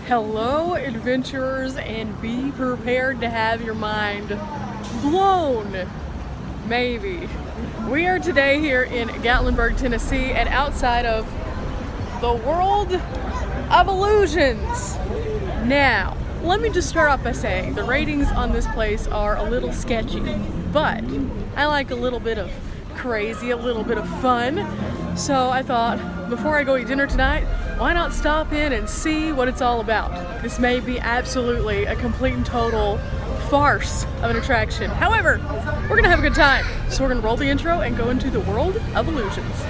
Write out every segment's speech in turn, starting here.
Hello, adventurers, and be prepared to have your mind blown. Maybe. We are today here in Gatlinburg, Tennessee, and outside of the World of Illusions. Now, let me just start off by saying the ratings on this place are a little sketchy, but I like a little bit of crazy, a little bit of fun. So I thought, before I go eat dinner tonight, why not stop in and see what it's all about? This may be absolutely a complete and total farce of an attraction. However, we're gonna have a good time. So we're gonna roll the intro and go into the World of Illusions.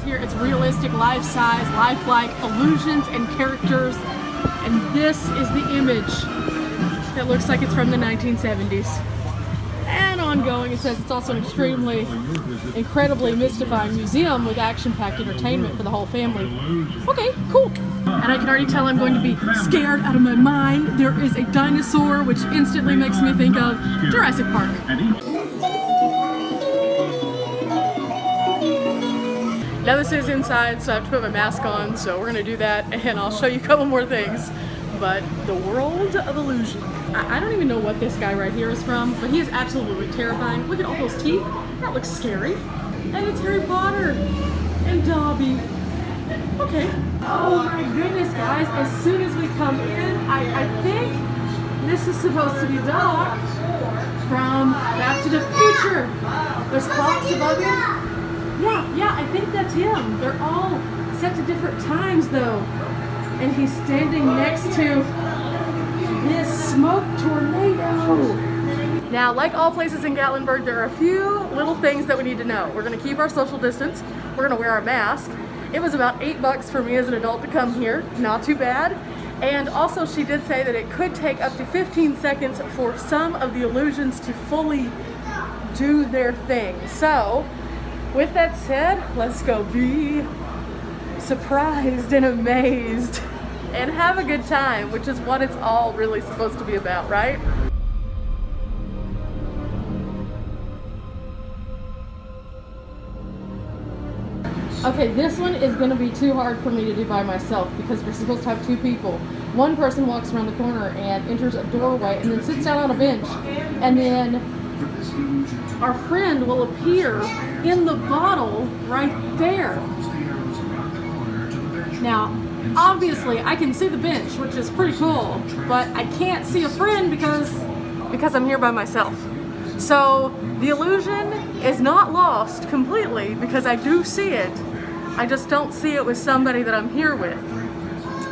Here it's realistic, life-size, lifelike illusions and characters, and this is the image that looks like it's from the 1970s. And ongoing, it says it's also an extremely, incredibly mystifying museum with action-packed entertainment for the whole family. Okay, cool. And I can already tell I'm going to be scared out of my mind. There is a dinosaur, which instantly makes me think of Jurassic Park. Now this is inside, so I have to put my mask on, so we're gonna do that, and I'll show you a couple more things. But the World of Illusion. I don't even know what this guy right here is from, but he is absolutely terrifying. Look at all those teeth. That looks scary. And it's Harry Potter and Dobby. Okay. Oh my goodness, guys. As soon as we come in, I think this is supposed to be Doc from Back to the Future. There's clocks above him. Yeah, I think that's him. They're all set to different times though. And he's standing next to this smoke tornado. Now, like all places in Gatlinburg, there are a few little things that we need to know. We're gonna keep our social distance. We're gonna wear our mask. It was about $8 for me as an adult to come here. Not too bad. And also she did say that it could take up to 15 seconds for some of the illusions to fully do their thing. So, with that said, let's go be surprised and amazed and have a good time, which is what it's all really supposed to be about, right? Okay, this one is gonna be too hard for me to do by myself because we're supposed to have two people. One person walks around the corner and enters a doorway and then sits down on a bench, and then our friend will appear in the bottle right there. Now, obviously, I can see the bench, which is pretty cool, but I can't see a friend because I'm here by myself. So the illusion is not lost completely because I do see it. I just don't see it with somebody that I'm here with.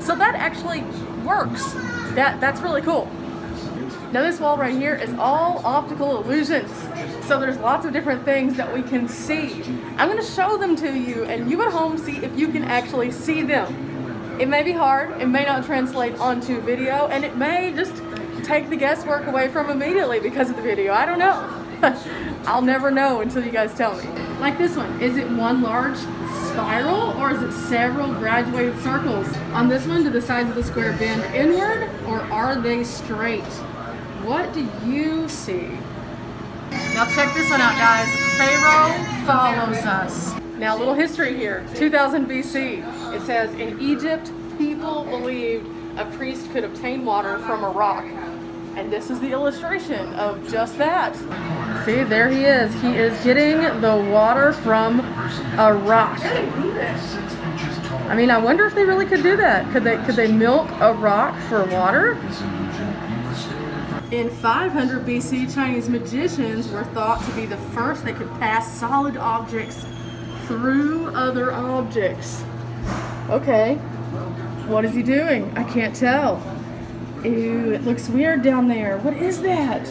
So that actually works. That's really cool. Now this wall right here is all optical illusions. So there's lots of different things that we can see. I'm gonna show them to you and you at home see if you can actually see them. It may be hard, it may not translate onto video, and it may just take the guesswork away from immediately because of the video. I don't know. I'll never know until you guys tell me. Like this one, is it one large spiral or is it several graduated circles? On this one, do the sides of the square bend inward or are they straight? What do you see? Now check this one out, guys. Pharaoh follows us. Now a little history here. 2000 BC. It says, in Egypt, people believed a priest could obtain water from a rock. And this is the illustration of just that. See, there he is. He is getting the water from a rock. I mean, I wonder if they really could do that. Could they milk a rock for water? In 500 BC, Chinese magicians were thought to be the first that could pass solid objects through other objects. Okay, what is he doing? I can't tell. Ew, it looks weird down there. What is that?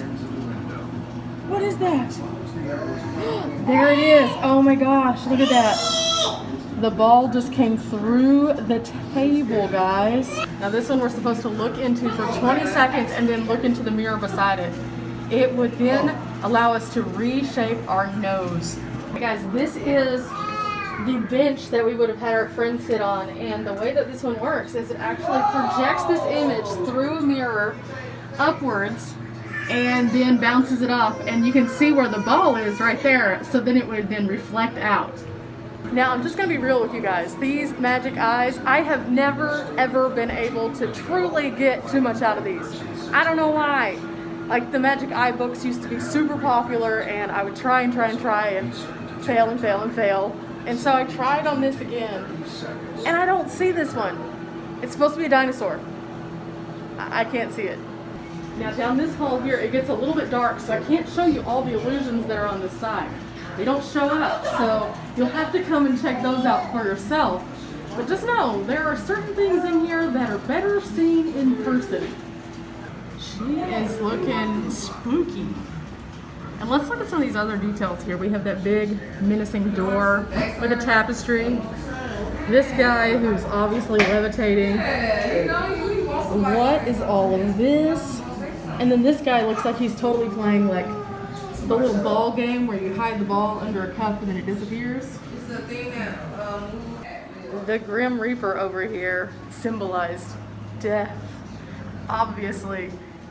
What is that? There it is. Oh my gosh, look at that. The ball just came through the table, guys. Now this one we're supposed to look into for 20 seconds and then look into the mirror beside it. It would then allow us to reshape our nose. Okay, guys, this is the bench that we would have had our friends sit on, and the way that this one works is it actually projects this image through a mirror upwards and then bounces it off, and you can see where the ball is right there, so then it would then reflect out. Now I'm just gonna be real with you guys. These magic eyes, I have never ever been able to truly get too much out of these. I don't know why. Like, the magic eye books used to be super popular, and I would try and fail and fail and fail. And so I tried on this again, and I don't see this one. It's supposed to be a dinosaur. I can't see it. Now down this hall here, it gets a little bit dark, so I can't show you all the illusions that are on this side. They don't show up, so you'll have to come and check those out for yourself. But just know, there are certain things in here that are better seen in person. She is looking spooky. And let's look at some of these other details here. We have that big menacing door with a tapestry. This guy who's obviously levitating. What is all of this? And then this guy looks like he's totally playing like the little ball game where you hide the ball under a cup and then it disappears. The Grim Reaper over here symbolized death, obviously.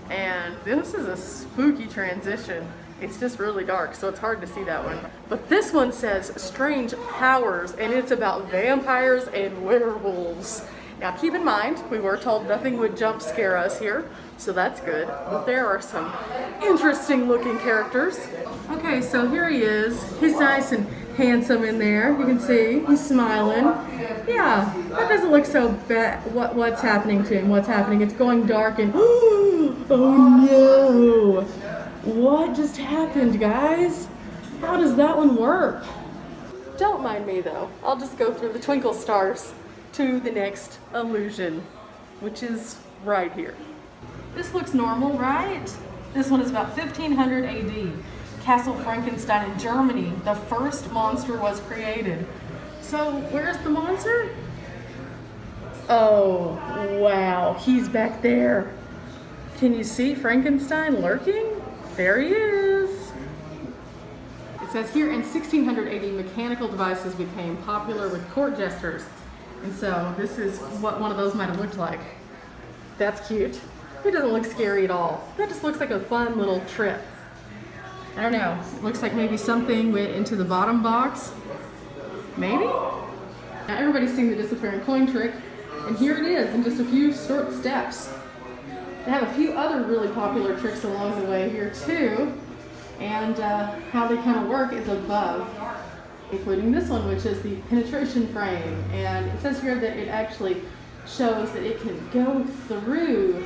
And this is a spooky transition. It's just really dark, so it's hard to see that one. But this one says strange powers, and it's about vampires and werewolves. Now keep in mind, we were told nothing would jump scare us here, so that's good. But there are some interesting looking characters. Okay, so here he is. He's nice and handsome in there. You can see he's smiling. Yeah, that doesn't look so bad. What's happening to him? What's happening? It's going dark and oh no! What just happened, guys? How does that one work? Don't mind me though. I'll just go through the twinkle stars to the next illusion, which is right here. This looks normal, right? This one is about 1500 AD. Castle Frankenstein in Germany. The first monster was created. So where's the monster? Oh, wow, he's back there. Can you see Frankenstein lurking? There he is. It says here in 1600 AD, mechanical devices became popular with court jesters. And so this is what one of those might have looked like. That's cute. It doesn't look scary at all. That just looks like a fun little trip. I don't know. It looks like maybe something went into the bottom box. Maybe? Now everybody's seen the disappearing coin trick, and here it is in just a few short steps. They have a few other really popular tricks along the way here too, and how they kind of work is above, including this one, which is the penetration frame. And it says here that it actually shows that it can go through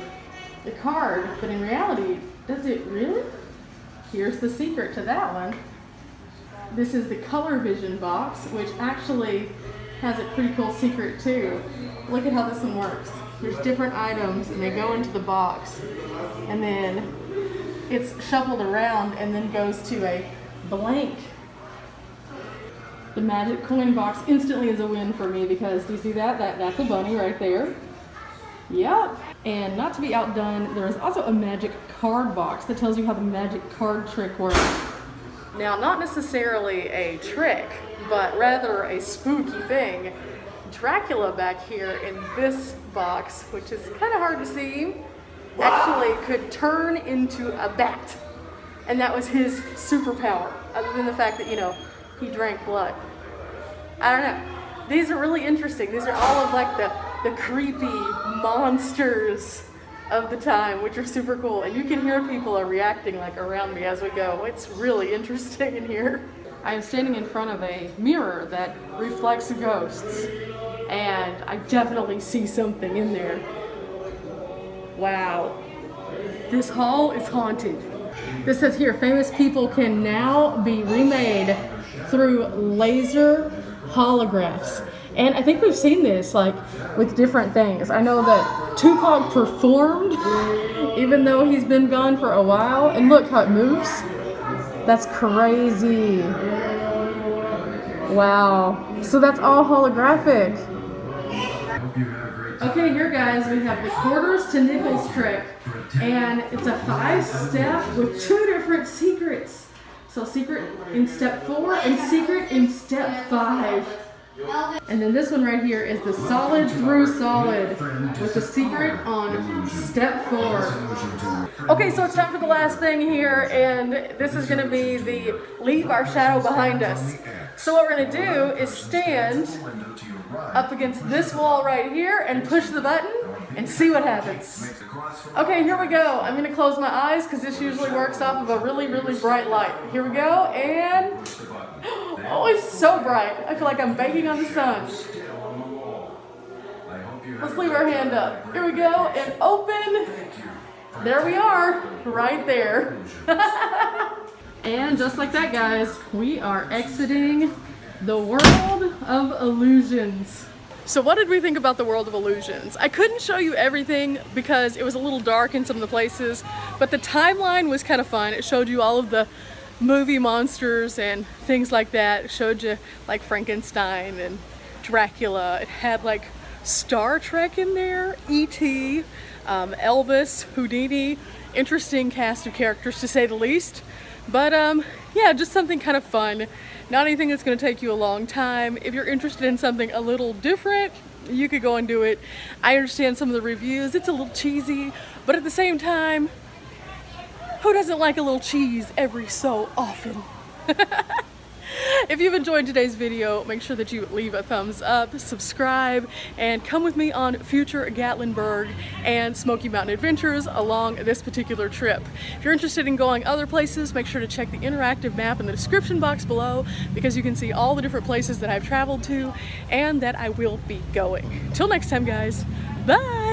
the card, but in reality, does it really? Here's the secret to that one. This is the color vision box, which actually has a pretty cool secret too. Look at how this one works. There's different items and they go into the box, and then it's shuffled around and then goes to a blank. The magic coin box instantly is a win for me because, do you see that? That's a bunny right there. Yep. And not to be outdone, there's also a magic card box that tells you how the magic card trick works. Now, not necessarily a trick, but rather a spooky thing. Dracula back here in this box, which is kind of hard to see, actually could turn into a bat. And that was his superpower, other than the fact that, you know, he drank blood. I don't know. These are really interesting. These are all of like the creepy monsters of the time, which are super cool. And you can hear people are reacting like around me as we go. It's really interesting in here. I am standing in front of a mirror that reflects ghosts, and I definitely see something in there. Wow. This hall is haunted. This says here, famous people can now be remade through laser holographs. And I think we've seen this like with different things. I know that Tupac performed even though he's been gone for a while, and look how it moves. That's crazy. Wow. So that's all holographic. Okay, here guys, we have the quarters to nickels trick. And it's a 5-step with 2 different secrets. So secret in step 4 and secret in step 5. And then this one right here is the solid through solid with the secret on step 4. Okay, so it's time for the last thing here, and this is going to be the leave our shadow behind us. So what we're going to do is stand up against this wall right here and push the button and see what happens. Okay, here we go. I'm going to close my eyes because this usually works off of a really, really bright light. Here we go, and oh, it's so bright. I feel like I'm baking on the sun. Let's leave our hand up. Here we go, and open. There we are, right there. And just like that, guys, we are exiting the world of illusions. So what did we think about the world of illusions? I couldn't show you everything because it was a little dark in some of the places, but the timeline was kind of fun. It showed you all of the movie monsters and things like that. It showed you like Frankenstein and Dracula. It had like Star Trek in there, E.T., Elvis, Houdini. Interesting cast of characters to say the least. But yeah, just something kind of fun. Not anything that's going to take you a long time. If you're interested in something a little different, you could go and do it. I understand some of the reviews. It's a little cheesy, but at the same time, who doesn't like a little cheese every so often? If you've enjoyed today's video, make sure that you leave a thumbs up, subscribe, and come with me on future Gatlinburg and Smoky Mountain adventures along this particular trip. If you're interested in going other places, make sure to check the interactive map in the description box below because you can see all the different places that I've traveled to and that I will be going. Till next time, guys, bye!